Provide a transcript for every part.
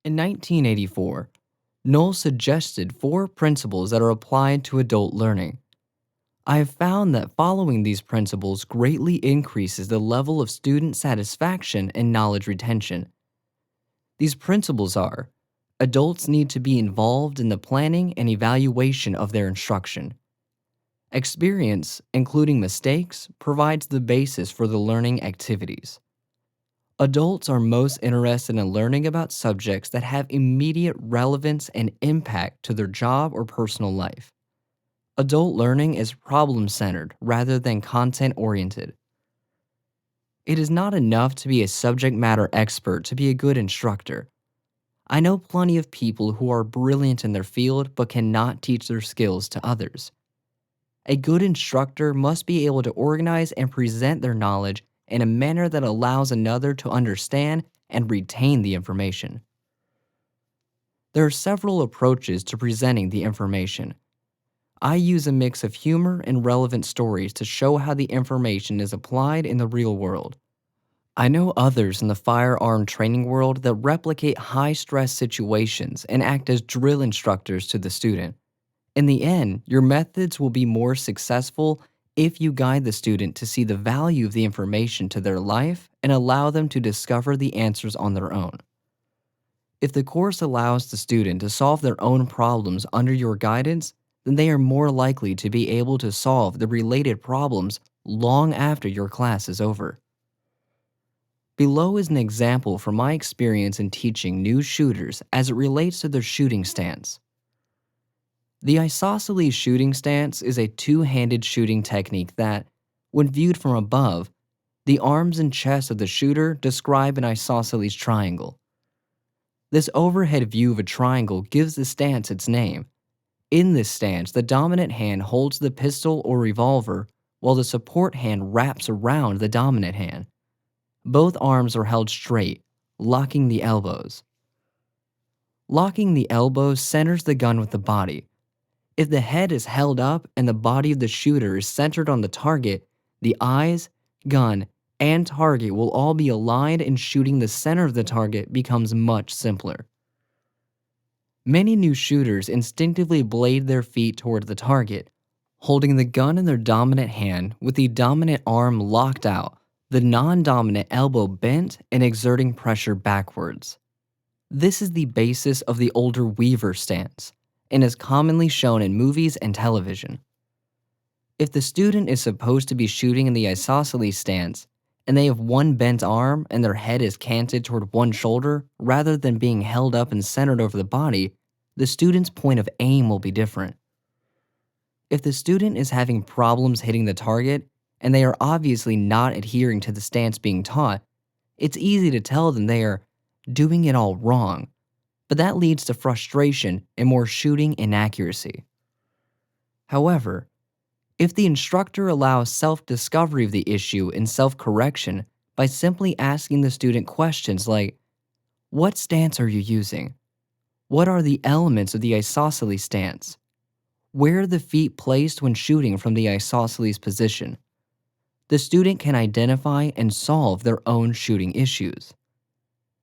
In 1984, Knoll suggested 4 principles that are applied to adult learning. I have found that following these principles greatly increases the level of student satisfaction and knowledge retention. These principles are: adults need to be involved in the planning and evaluation of their instruction. Experience, including mistakes, provides the basis for the learning activities. Adults are most interested in learning about subjects that have immediate relevance and impact to their job or personal life. Adult learning is problem-centered rather than content-oriented. It is not enough to be a subject matter expert to be a good instructor. I know plenty of people who are brilliant in their field but cannot teach their skills to others. A good instructor must be able to organize and present their knowledge in a manner that allows another to understand and retain the information. There are several approaches to presenting the information. I use a mix of humor and relevant stories to show how the information is applied in the real world. I know others in the firearm training world that replicate high-stress situations and act as drill instructors to the student. In the end, your methods will be more successful if you guide the student to see the value of the information to their life and allow them to discover the answers on their own. If the course allows the student to solve their own problems under your guidance, then they are more likely to be able to solve the related problems long after your class is over. Below is an example from my experience in teaching new shooters as it relates to their shooting stance. The isosceles shooting stance is a two-handed shooting technique that, when viewed from above, the arms and chest of the shooter describe an isosceles triangle. This overhead view of a triangle gives the stance its name. In this stance, the dominant hand holds the pistol or revolver, while the support hand wraps around the dominant hand. Both arms are held straight, locking the elbows. Locking the elbows centers the gun with the body. If the head is held up and the body of the shooter is centered on the target, the eyes, gun, and target will all be aligned, and shooting the center of the target becomes much simpler. Many new shooters instinctively blade their feet toward the target, holding the gun in their dominant hand with the dominant arm locked out, the non-dominant elbow bent and exerting pressure backwards. This is the basis of the older Weaver stance, and is commonly shown in movies and television. If the student is supposed to be shooting in the isosceles stance, and they have one bent arm and their head is canted toward one shoulder rather than being held up and centered over the body, the student's point of aim will be different. If the student is having problems hitting the target, and they are obviously not adhering to the stance being taught, it's easy to tell them they are doing it all wrong, but that leads to frustration and more shooting inaccuracy. However, if the instructor allows self-discovery of the issue and self-correction by simply asking the student questions like, "What stance are you using? What are the elements of the isosceles stance? Where are the feet placed when shooting from the isosceles position?" the student can identify and solve their own shooting issues.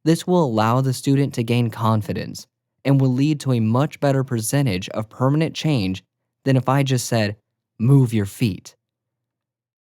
This will allow the student to gain confidence and will lead to a much better percentage of permanent change than if I just said, "Move your feet."